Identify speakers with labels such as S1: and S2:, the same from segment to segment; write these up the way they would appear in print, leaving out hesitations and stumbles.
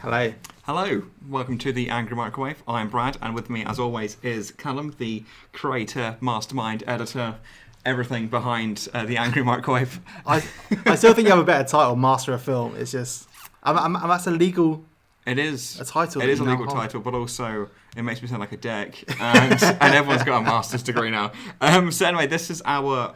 S1: Hello.
S2: Hello, welcome to the Angry Microwave. I'm Brad, and with me, as always, is Callum, the creator, mastermind, editor, everything behind the Angry Microwave.
S1: I still think you have a better title, Master of Film. It's just, that's a legal.
S2: It is
S1: a title.
S2: It is a legal title, but also it makes me sound like a dick, and everyone's got a master's degree now. So anyway, this is our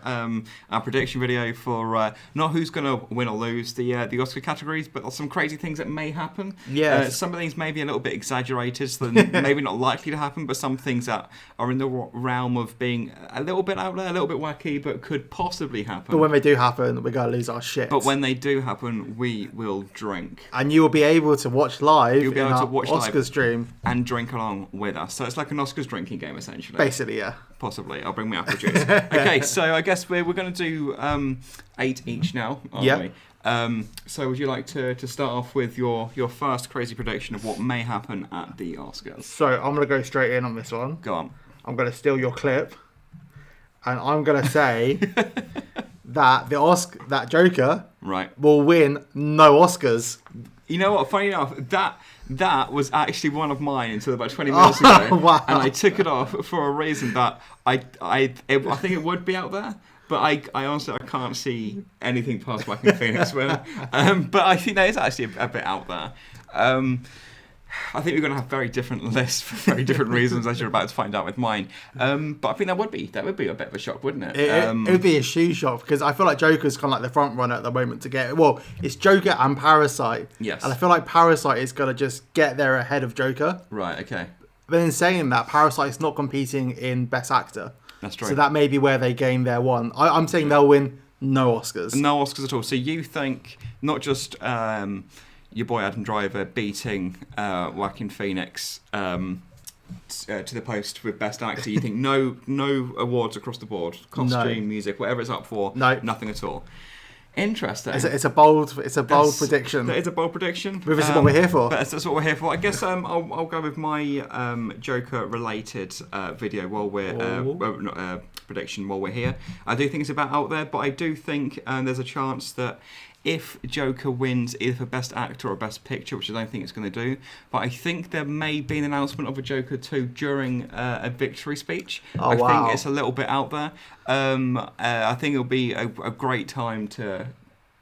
S2: prediction video for not who's going to win or lose the Oscar categories, but some crazy things that may happen.
S1: Yes.
S2: Some of these may be a little bit exaggerated, so maybe not likely to happen, but some things that are in the realm of being a little bit out there, a little bit wacky, but could possibly happen.
S1: But when they do happen, we're going to lose our shit.
S2: But when they do happen, we will drink.
S1: And you will be able to watch live.
S2: You'll be able to watch
S1: Oscar stream
S2: and drink along with us. So it's like an Oscars drinking game, essentially.
S1: Basically, yeah.
S2: Possibly. I'll bring my apple juice. Okay, so I guess we're going to do 8 each now, aren't we? So would you like to start off with your first crazy prediction of what may happen at the Oscars?
S1: So I'm going to go straight in on this one.
S2: Go on.
S1: I'm going to steal your clip. And I'm going to say that that Joker will win no Oscars.
S2: You know what? Funny enough, that was actually one of mine until about 20 minutes ago.
S1: Wow.
S2: And I took it off for a reason that I think it would be out there. But I honestly can't see anything past Joaquin Phoenix winning. But I think that is actually a bit out there. I think we're going to have very different lists for very different reasons, as you're about to find out with mine. But I think that would be a bit of a shock, wouldn't it?
S1: It would be a shoe shot because I feel like Joker's kind of like the front runner at the moment to get. Well, it's Joker and Parasite.
S2: Yes.
S1: And I feel like Parasite is going to just get there ahead of Joker.
S2: Right. Okay.
S1: But in saying that, Parasite's not competing in Best Actor.
S2: That's true.
S1: So that may be where they gain their one. I'm saying they'll win no Oscars.
S2: No Oscars at all. So you think not just your boy Adam Driver beating Joaquin Phoenix to the post with Best Actor, you think no awards across the board, costume, music, whatever it's up for, nothing at all. Interesting.
S1: It's a bold prediction.
S2: That is a bold prediction.
S1: But this is what we're here for.
S2: That's what we're here for. I guess I'll go with my Joker-related video while we're prediction while we're here. I do think it's about out there, but I do think there's a chance that if Joker wins either for Best Actor or Best Picture, which I don't think it's going to do, but I think there may be an announcement of a Joker 2 during a victory speech. I think it's a little bit out there. I think it'll be a great time to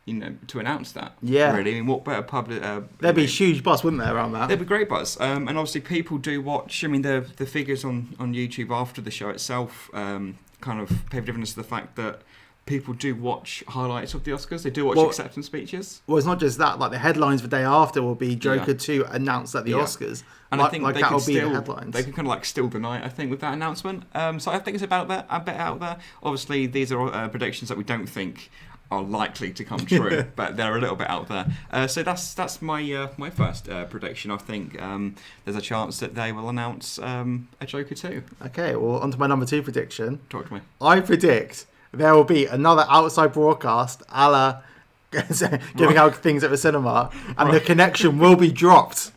S2: announce that. Yeah. Really. I mean, what better public...
S1: There'd be a huge buzz, wouldn't there, around that?
S2: There'd be great buzz. And obviously people do watch... I mean, the figures on YouTube after the show itself kind of pay dividends to the fact that people do watch highlights of the Oscars. They do watch acceptance speeches.
S1: Well, it's not just that. Like the headlines the day after will be Joker 2 announced at the Oscars.
S2: And I think
S1: like that'll be the headlines.
S2: They can kind of like steal the night, I think, with that announcement. So I think it's about that, a bit out there. Obviously, these are predictions that we don't think are likely to come true, but they're a little bit out there. So that's my first prediction. I think there's a chance that they will announce a Joker 2.
S1: Okay, well, on to my number 2 prediction.
S2: Talk to me.
S1: I predict there will be another outside broadcast a la giving out things at the cinema, and the connection will be dropped.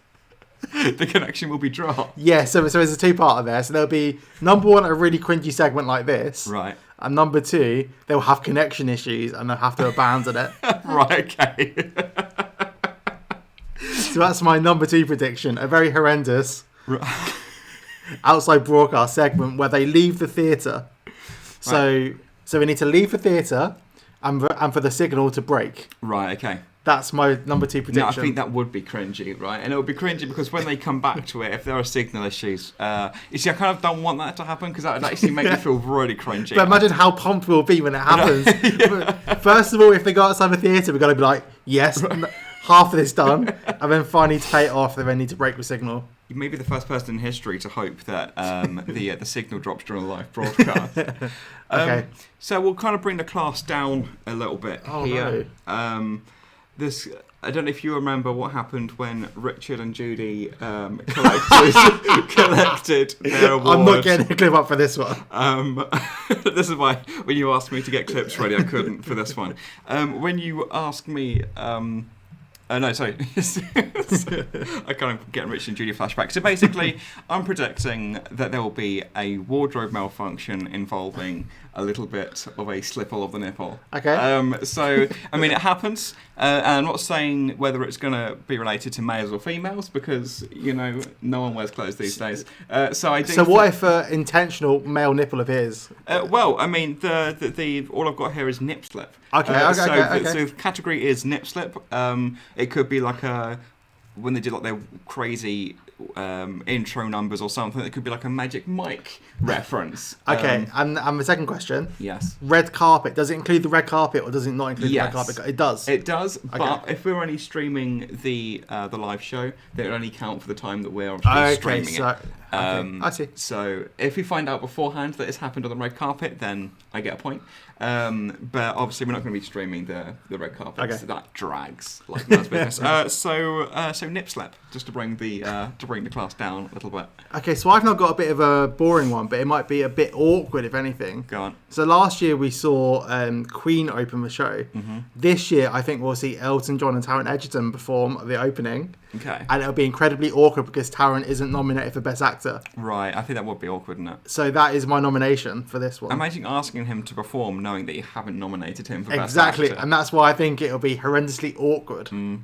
S2: The connection will be dropped?
S1: Yeah, so there's a two-parter there. So there'll be, number one, a really cringy segment like this.
S2: Right.
S1: And number 2, they'll have connection issues and they'll have to abandon it.
S2: Right, okay.
S1: So that's my number 2 prediction. A very horrendous outside broadcast segment where they leave the theatre.
S2: Right.
S1: So we need to leave the theatre and for the signal to break.
S2: Right, okay.
S1: That's my number 2 prediction.
S2: No, I think that would be cringy, right? And it would be cringy because when they come back to it, if there are signal issues, you see, I kind of don't want that to happen because that would actually make me feel really cringy.
S1: But imagine how pumped we'll be when it happens. First of all, if they go outside the theatre, we've got to be like, yes, half of this done. And then finally to pay it off, they then need to break the signal.
S2: You may be the first person in history to hope that the signal drops during a live broadcast.
S1: Okay.
S2: So we'll kind of bring the class down a little bit here.
S1: No.
S2: I don't know if you remember what happened when Richard and Judy collected their award.
S1: I'm not getting a clip up for this one.
S2: This is why when you asked me to get clips ready, I couldn't for this one. When you asked me No, sorry. I kind of getting Richard and Judy flashback. So basically, I'm predicting that there will be a wardrobe malfunction involving a little bit of a slipple of the nipple.
S1: Okay.
S2: So, I mean, it happens. And I'm not saying whether it's going to be related to males or females because, no one wears clothes these days. So I do.
S1: So what if intentional male nipple appears?
S2: Well, I mean, the all I've got here is nip slip.
S1: Okay.
S2: So the category is nip slip. It could be like when they did like their crazy intro numbers or something. It could be like a Magic Mike reference.
S1: Okay, and the second question.
S2: Yes.
S1: Red carpet. Does it include the red carpet or does it not include the red carpet? It does.
S2: It does. But if we're only streaming the live show, then it will only count for the time that we're streaming it.
S1: I see.
S2: So if we find out beforehand that it's happened on the red carpet, then I get a point. But obviously we're not going to be streaming the red carpet. So that drags like that's business. So nip slap, just to bring the class down a little bit.
S1: Okay, so I've now got a bit of a boring one, but it might be a bit awkward if anything.
S2: Go on.
S1: So last year we saw Queen open the show. Mm-hmm. This year I think we'll see Elton John and Taron Egerton perform the opening.
S2: Okay.
S1: And it'll be incredibly awkward because Taron isn't nominated for Best Actor.
S2: Right, I think that would be awkward, wouldn't it?
S1: So that is my nomination for this one.
S2: Imagine asking him to perform knowing that you haven't nominated him for Best
S1: Exactly,
S2: Actor.
S1: and that's why I think it'll be horrendously awkward.
S2: Mm.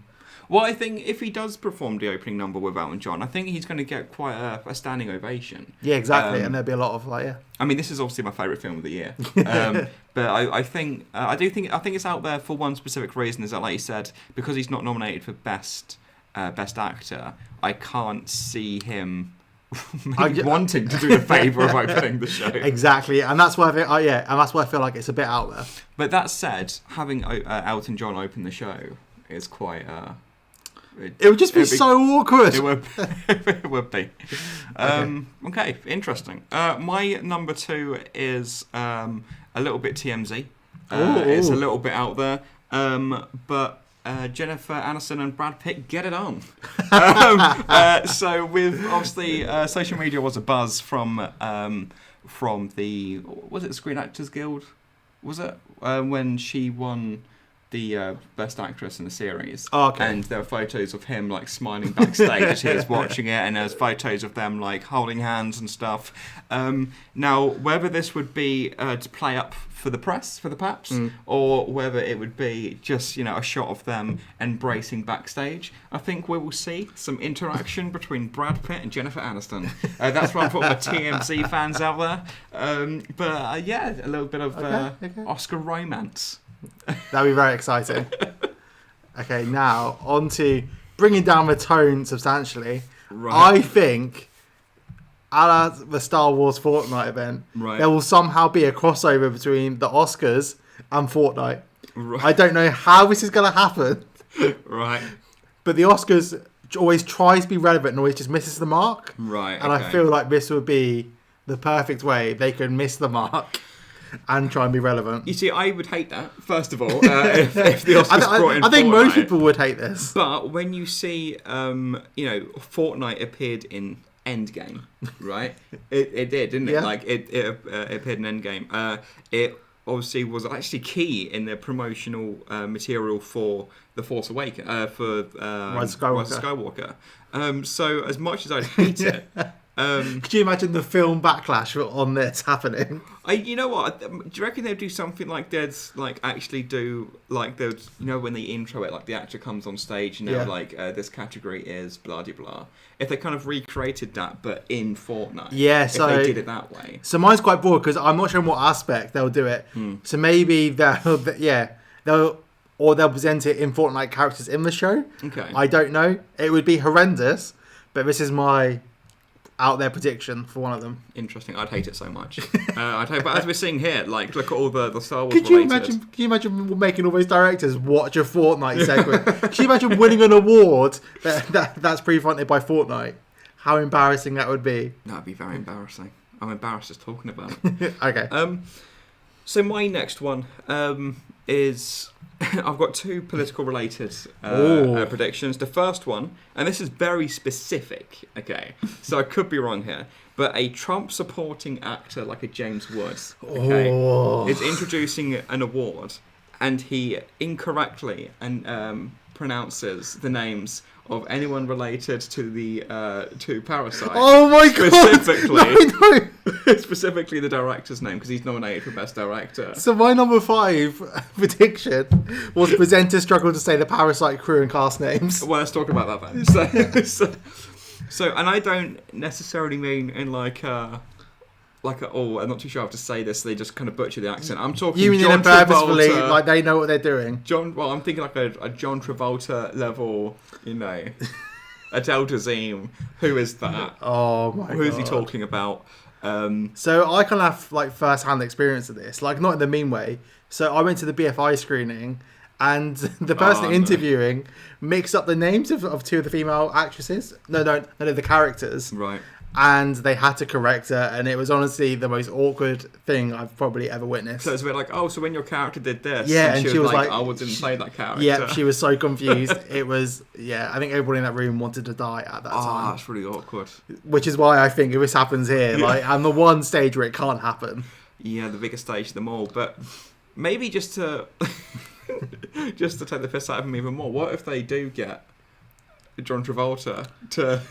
S2: Well, I think if he does perform the opening number with Elton John, I think he's going to get quite a standing ovation.
S1: Yeah, exactly, and there'll be a lot of like, yeah.
S2: I mean, this is obviously my favourite film of the year, but I think it's out there for one specific reason. Is that, like you said, because he's not nominated for Best Actor, I can't see him wanting to do the favour of opening the show.
S1: Exactly, and that's why I feel like it's a bit out there.
S2: But that said, having Elton John open the show is quite.
S1: It would just be so awkward.
S2: It would. It would be. Okay, interesting. My number 2 is a little bit TMZ. It's a little bit out there, but. Jennifer Aniston and Brad Pitt, get it on. So with obviously social media was a buzz from the Screen Actors Guild, was it when she won the Best Actress in the series?
S1: Oh, okay.
S2: And there were photos of him like smiling backstage as he was watching it, and there's photos of them like holding hands and stuff. Now whether this would be to play up for the press, for the paps, or whether it would be just a shot of them embracing backstage, I think we will see some interaction between Brad Pitt and Jennifer Aniston. That's what I put my TMZ fans out there. But yeah, a little bit of Oscar romance.
S1: That'd be very exciting. Okay, now on to bringing down the tone substantially. Right. I think, a la the Star Wars Fortnite event, there will somehow be a crossover between the Oscars and Fortnite. Right. I don't know how this is going to happen.
S2: Right.
S1: But the Oscars always tries to be relevant and always just misses the mark.
S2: Right.
S1: And I feel like this would be the perfect way they could miss the mark and try and be relevant.
S2: You see, I would hate that, first of all, if the Oscars brought in
S1: I think
S2: Fortnite.
S1: most people would hate this.
S2: But when you see, Fortnite appeared in Endgame, right? It did, didn't it?
S1: Yeah.
S2: Like, it appeared in Endgame. It obviously was actually key in the promotional material for The Force Awakens, for Rise of Skywalker. So as much as I'd hate it...
S1: could you imagine the film backlash on this happening?
S2: You know what? Do you reckon they'd do something like this? Like actually do like those? When they intro it, like the actor comes on stage and they're like, "This category is blah blah blah." If they kind of recreated that, but in Fortnite, if they did it that way.
S1: So mine's quite broad because I'm not sure in what aspect they'll do it. So maybe they'll present it in Fortnite characters in the show. Okay. I don't know. It would be horrendous, but this is my out there prediction for one of them.
S2: Interesting. I'd hate it so much. But as we're seeing here, like look at all the Star Wars.
S1: Could you imagine making all those directors watch a Fortnite segment? Could you imagine winning an award that's pre-funded by Fortnite? How embarrassing that would be.
S2: That'd be very embarrassing. I'm embarrassed just talking about it.
S1: Okay.
S2: So my next one is I've got 2 political related predictions. The first one, and this is very specific, okay, so I could be wrong here, but a Trump supporting actor like a James Woods, okay, is introducing an award, and he incorrectly pronounces the names of anyone related to the to Parasite.
S1: Oh my god!
S2: Specifically, specifically the director's name, because he's nominated for Best Director.
S1: So my number 5 prediction was presenters struggle to say the Parasite crew and cast names.
S2: Well, let's talk about that then. So, and I don't necessarily mean in like I'm not too sure how to say this. So they just kind of butcher the accent. I'm talking.
S1: You mean
S2: John
S1: purposefully,
S2: Travolta,
S1: like they know what they're doing?
S2: Well, I'm thinking like a John Travolta level, Adele Dazeem. Who is that?
S1: Oh my god.
S2: Who's he talking about?
S1: So I kind of have like first-hand experience of this, like not in the mean way. So I went to the BFI screening, and the person interviewing mixed up the names of 2 of the female actresses. No, the characters.
S2: Right.
S1: And they had to correct her, and it was honestly the most awkward thing I've probably ever witnessed.
S2: So it's a bit like, so when your character did this,
S1: yeah,
S2: and she was like, I didn't play that character.
S1: Yeah, she was so confused. It was, I think everybody in that room wanted to die at that time.
S2: That's really awkward.
S1: Which is why I think if this happens here, I'm the one stage where it can't happen.
S2: Yeah, the biggest stage of them all, but maybe just to just to take the piss out of them even more. What if they do get John Travolta to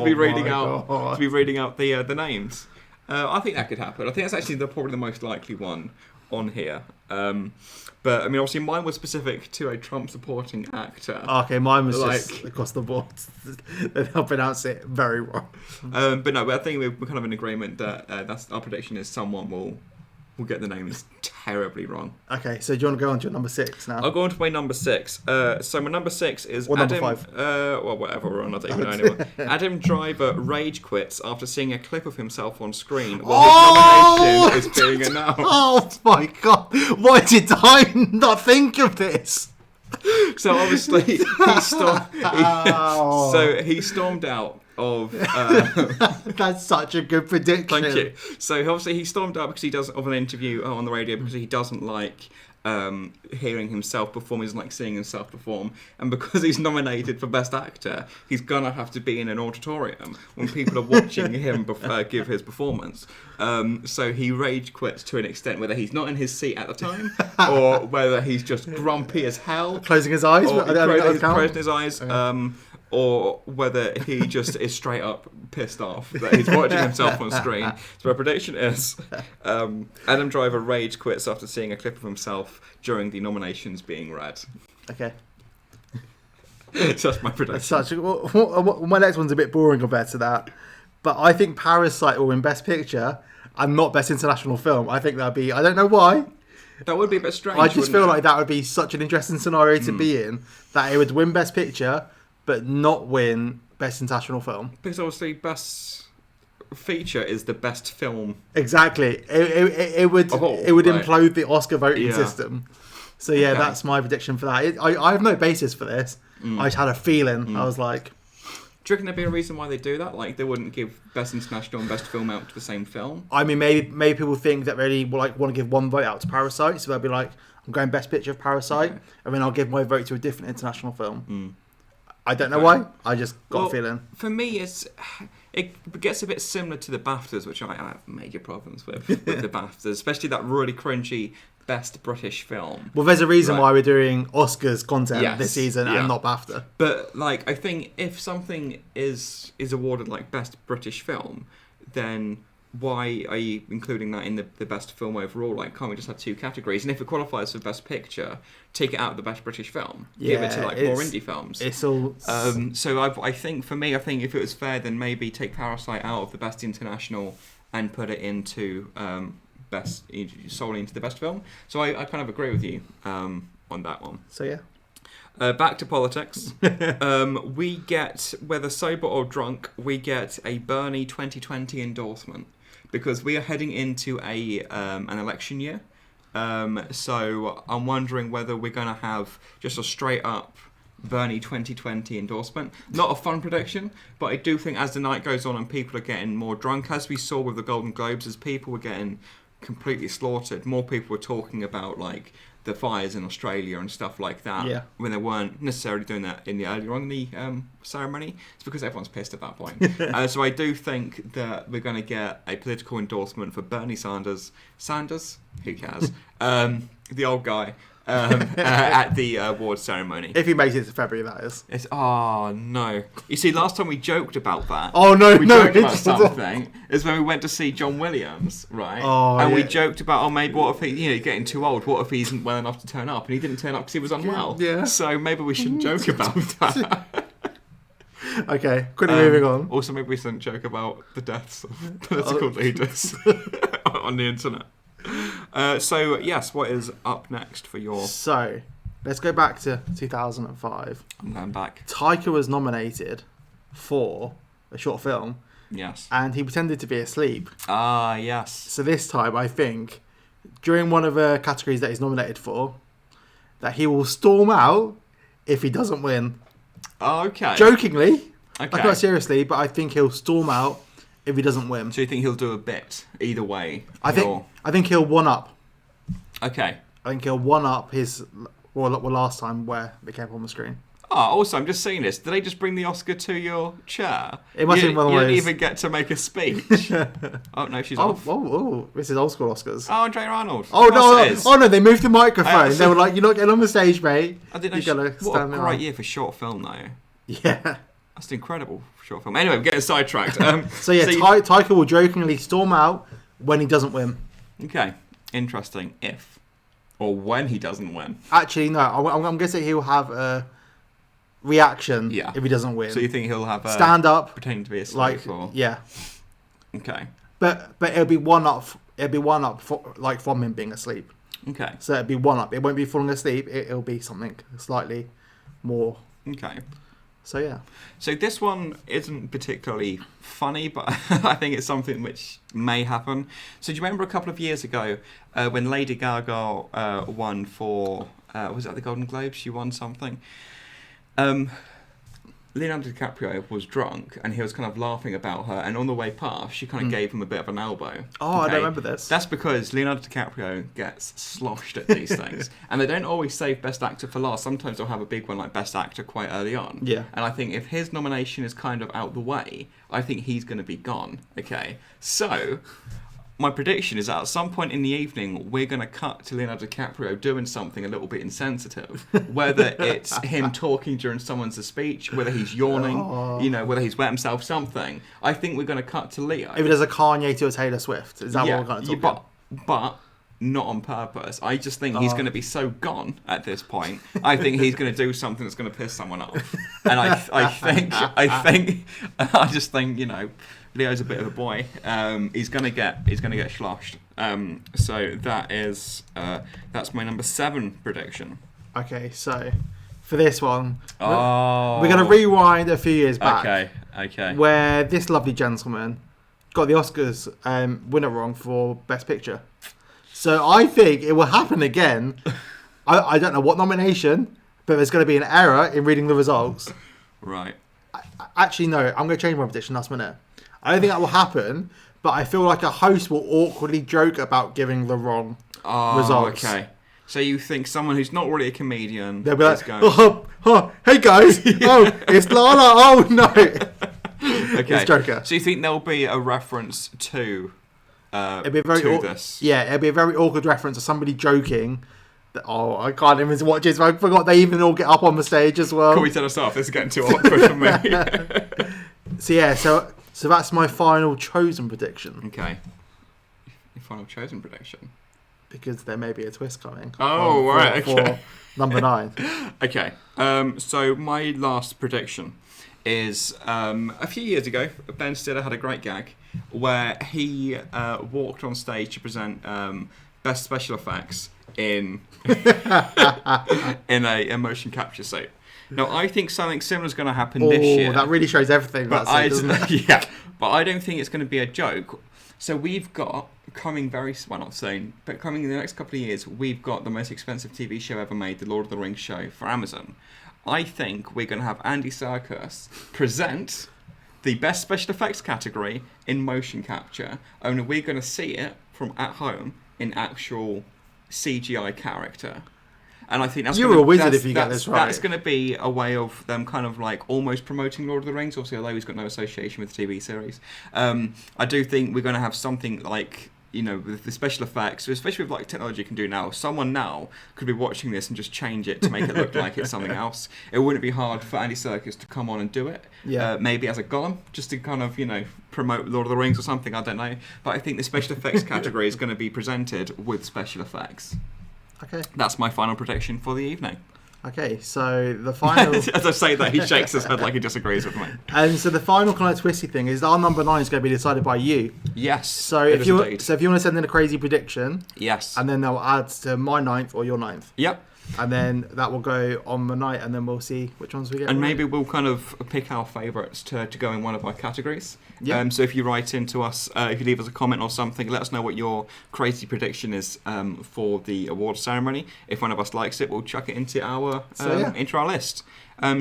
S2: be reading out the names? I think that could happen. I think that's actually probably the most likely one on here. But I mean, obviously, mine was specific to a Trump supporting actor.
S1: Okay, mine was just across the board. They'll pronounce it very wrong.
S2: But I think we're kind of in agreement that that's our prediction is someone will get the names terribly wrong.
S1: Okay, so do you want to go on to your number 6 now?
S2: I'll go on to my number 6. So my number 6 is
S1: or
S2: Adam.
S1: Number 5.
S2: Well, whatever we're on, I don't even know anymore. Adam Driver rage quits after seeing a clip of himself on screen while his nomination is being announced. Oh
S1: my god! Why did I not think of this?
S2: So obviously he stormed out of.
S1: That's such a good prediction.
S2: Thank you. So obviously he stormed out because he doesn't of an interview on the radio because he doesn't like hearing himself perform. He doesn't like seeing himself perform, and because he's nominated for Best Actor, he's gonna have to be in an auditorium when people are watching him give his performance. So he rage quits to an extent, whether he's not in his seat at the time or whether he's just grumpy as hell,
S1: closing his eyes,
S2: closing his eyes. Okay. Or whether he just is straight up pissed off that he's watching himself on screen. So my prediction is Adam Driver rage quits after seeing a clip of himself during the nominations being read.
S1: Okay.
S2: So that's my prediction.
S1: My next one's a bit boring compared to that. But I think Parasite will win Best Picture and not Best International Film. I think that'd be... I don't know why.
S2: That would be a bit strange.
S1: I just feel like that would be such an interesting scenario to be in. That it would win Best Picture... but not win Best International Film.
S2: Because obviously Best Feature is the best film.
S1: Exactly. It would implode the Oscar voting system. So that's my prediction for that. I have no basis for this. I just had a feeling. I was like...
S2: Do you reckon there'd be a reason why they do that? Like they wouldn't give Best International and Best Film out to the same film?
S1: I mean, maybe people think that really want to give one vote out to Parasite. So they'll be like, I'm going Best Picture of Parasite. Okay. And then I'll give my vote to a different international film. I don't know why. I just got a feeling.
S2: For me, it gets a bit similar to the BAFTAs, which I have major problems with the BAFTAs, especially that really crunchy Best British Film.
S1: Well, there's a reason why we're doing Oscars content this season and not BAFTA.
S2: But I think if something is awarded like Best British Film, then why are you including that in the best film overall? Like, can't we just have 2 categories? And if it qualifies for Best Picture, take it out of the Best British Film. Give it to more indie films.
S1: It's all.
S2: So I think for me, if it was fair, then maybe take Parasite out of the Best International and put it into solely into the Best Film. So I kind of agree with you on that one.
S1: So yeah.
S2: Back to politics. We get, whether sober or drunk, we get a Bernie 2020 endorsement because we are heading into an election year. So I'm wondering whether we're going to have just a straight up Bernie 2020 endorsement. Not a fun prediction, but I do think as the night goes on and people are getting more drunk, as we saw with the Golden Globes, as people were getting completely slaughtered, more people were talking about like the fires in Australia and stuff like that when they weren't necessarily doing that earlier on in the ceremony. It's because everyone's pissed at that point. So I do think that we're going to get a political endorsement for Bernie Sanders. Who cares? The old guy. at the award ceremony.
S1: If he makes it to February, that is.
S2: Oh no! You see, last time we joked about that.
S1: Oh no,
S2: we joked about something. Is when we went to see John Williams, right?
S1: Oh,
S2: and we joked about, maybe what if he's getting too old? What if he isn't well enough to turn up? And he didn't turn up because he was unwell.
S1: Yeah.
S2: So maybe we shouldn't joke about that.
S1: Okay, quickly moving on.
S2: Also, maybe we shouldn't joke about the deaths of political leaders on the internet. So, yes, what is up next for your...
S1: So, let's go back to 2005.
S2: I'm going back.
S1: Taika was nominated for a short film.
S2: Yes.
S1: And he pretended to be asleep.
S2: Ah, yes.
S1: So this time, I think, during one of the categories that he's nominated for, that he will storm out if he doesn't win.
S2: Oh, okay.
S1: Jokingly.
S2: Okay.
S1: Like, not seriously, but I think he'll storm out if he doesn't win.
S2: So you think he'll do a bit either way?
S1: I think he'll one up.
S2: Okay.
S1: I think he'll one up his last time where it came up on the screen.
S2: Oh, also, I'm just seeing this. Did they just bring the Oscar to your chair?
S1: It must be one of
S2: You
S1: those.
S2: didn't even get to make a speech. Oh no, she's off.
S1: Oh, this is old school Oscars.
S2: Oh, Andrea Arnold.
S1: Oh no, they moved the microphone. They were like, "You're not getting on the stage, mate."
S2: I didn't know.
S1: You gotta
S2: What
S1: stand
S2: a
S1: there.
S2: great year for short film, though.
S1: Yeah.
S2: That's an incredible short film. Anyway, we're getting sidetracked.
S1: So yeah, Taika will jokingly storm out when he doesn't win.
S2: Okay, interesting. If or when he doesn't win.
S1: Actually, no. I'm guessing he'll have a reaction if he doesn't win.
S2: So you think he'll have a
S1: stand up,
S2: pretending to be asleep?
S1: like
S2: or...
S1: yeah.
S2: Okay.
S1: But it'll be one up. It'll be one up from him being asleep.
S2: Okay.
S1: So it'll be one up. It won't be falling asleep. It'll be something slightly more.
S2: Okay.
S1: So yeah.
S2: So this one isn't particularly funny, but I think it's something which may happen. So do you remember a couple of years ago when Lady Gaga won for was that the Golden Globes? She won something. Leonardo DiCaprio was drunk and he was kind of laughing about her, and on the way past she kind of gave him a bit of an elbow.
S1: Oh, I don't remember this.
S2: That's because Leonardo DiCaprio gets sloshed at these things, and they don't always save Best Actor for last. Sometimes they'll have a big one like Best Actor quite early on.
S1: Yeah.
S2: And I think if his nomination is kind of out the way, I think he's going to be gone. Okay, so my prediction is that at some point in the evening, we're going to cut to Leonardo DiCaprio doing something a little bit insensitive. Whether it's him talking during someone's speech, whether he's yawning, whether he's wet himself, something. I think we're going to cut to Leo.
S1: If it is a Kanye to a Taylor Swift, is that what we're going to talk about?
S2: But not on purpose. I just think he's going to be so gone at this point. I think he's going to do something that's going to piss someone off. And I just think, Leo's a bit of a boy. He's gonna get sloshed. So that's my number 7 prediction.
S1: Okay, so for this one, we're gonna rewind a few years back.
S2: Okay.
S1: Where this lovely gentleman got the Oscars winner wrong for Best Picture. So I think it will happen again. I don't know what nomination, but there's going to be an error in reading the results.
S2: Right.
S1: Actually, no. I'm going to change my prediction last minute. I don't think that will happen, but I feel like a host will awkwardly joke about giving the wrong results.
S2: Okay. So you think someone who's not really a comedian
S1: They'll be like,
S2: going...
S1: hey guys, it's Lala, oh no.
S2: Okay.
S1: It's Joker.
S2: So you think there'll be a reference to
S1: it'll be a very
S2: this?
S1: Yeah, it'll be a very awkward reference to somebody joking. I can't even watch it. So I forgot they even all get up on the stage as well.
S2: Can we turn us off? This is getting too awkward for me.
S1: So that's my final chosen prediction.
S2: Okay. Your final chosen prediction?
S1: Because there may be a twist coming.
S2: Okay.
S1: For number 9.
S2: Okay. So my last prediction is a few years ago, Ben Stiller had a great gag where he walked on stage to present best special effects in a motion capture suit. Now, I think something similar is going to happen this year.
S1: That really shows everything. Doesn't it?
S2: Yeah, but I don't think it's going to be a joke. So we've got coming very not soon, but coming in the next couple of years, we've got the most expensive TV show ever made, the Lord of the Rings show for Amazon. I think we're going to have Andy Serkis present the best special effects category in motion capture. Only we're going to see it from at home in actual CGI character. And I think that's
S1: You're a wizard if you get this right.
S2: That's going to be a way of them kind of like almost promoting Lord of the Rings, obviously, although he's got no association with the TV series. I do think we're going to have something like, with the special effects, especially with like technology can do now, someone now could be watching this and just change it to make it look like it's something else. It wouldn't be hard for Andy Serkis to come on and do it.
S1: Yeah.
S2: Maybe as a Gollum, just to kind of, promote Lord of the Rings or something, I don't know. But I think the special effects category is going to be presented with special effects.
S1: Okay.
S2: That's my final prediction for the evening.
S1: Okay, so the final...
S2: As I say that, he shakes his head like he disagrees with me.
S1: And so the final kind of twisty thing is our number 9 is going to be decided by you.
S2: Yes.
S1: So if you want to send in a crazy prediction,
S2: yes,
S1: and then they'll add to my 9th or your 9th.
S2: Yep.
S1: And then that will go on the night, and then we'll see which ones we get.
S2: And maybe we'll kind of pick our favourites to go in one of our categories.
S1: Yeah.
S2: So if you write into us, if you leave us a comment or something, let us know what your crazy prediction is for the award ceremony. If one of us likes it, we'll chuck it into our list.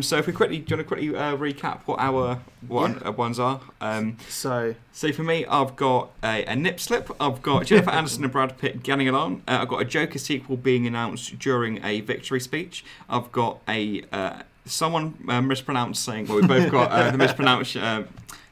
S2: So if we do you want to quickly recap what our ones are? So for me, I've got a nip slip. I've got Jennifer Aniston and Brad Pitt getting it on. I've got a Joker sequel being announced during a victory speech. I've got someone mispronouncing. Well, we both got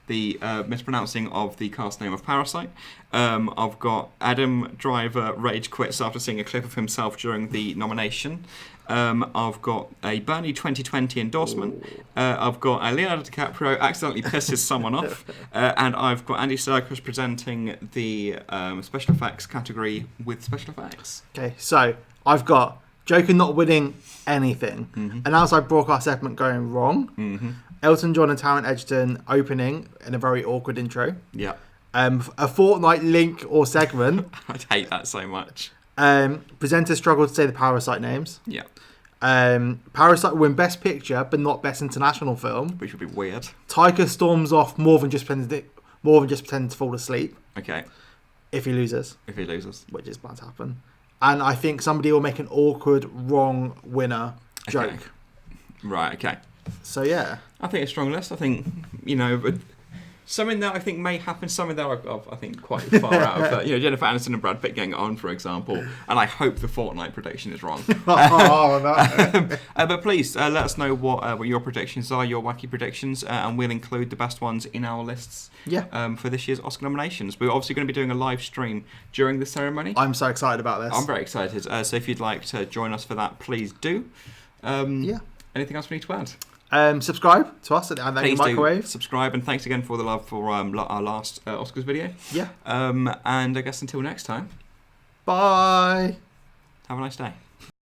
S2: the mispronouncing of the cast name of Parasite. I've got Adam Driver rage quits after seeing a clip of himself during the nomination. I've got a Bernie 2020 endorsement. I've got a Leonardo DiCaprio accidentally pisses someone off. And I've got Andy Serkis presenting the special effects category with special effects.
S1: Okay, so I've got Joker not winning anything.
S2: Mm-hmm.
S1: An outside broadcast segment going wrong.
S2: Mm-hmm.
S1: Elton John and Taron Egerton opening in a very awkward intro.
S2: Yeah.
S1: A Fortnite link or segment.
S2: I'd hate that so much.
S1: Presenters struggle to say the Parasite names.
S2: Yeah.
S1: Parasite will win Best Picture, but not Best International Film.
S2: Which would be weird.
S1: Taika storms off more than just pretending to fall asleep.
S2: Okay.
S1: If he loses. Which is bound to happen. And I think somebody will make an awkward, wrong winner joke.
S2: Okay. Right, okay.
S1: So, yeah.
S2: I think it's a strong list. I think, something that I think may happen, something that I think quite far out of that. Jennifer Aniston and Brad Pitt getting it on, for example. And I hope the Fortnite prediction is wrong. But please let us know what your predictions are, your wacky predictions, and we'll include the best ones in our lists for this year's Oscar nominations. We're obviously going to be doing a live stream during the ceremony.
S1: I'm so excited about this.
S2: I'm very excited. So if you'd like to join us for that, please do. Anything else we need to add?
S1: Subscribe to us at
S2: Please
S1: Microwave.
S2: Do subscribe, and thanks again for the love for our last Oscars video.
S1: Yeah.
S2: And I guess until next time.
S1: Bye.
S2: Have a nice day.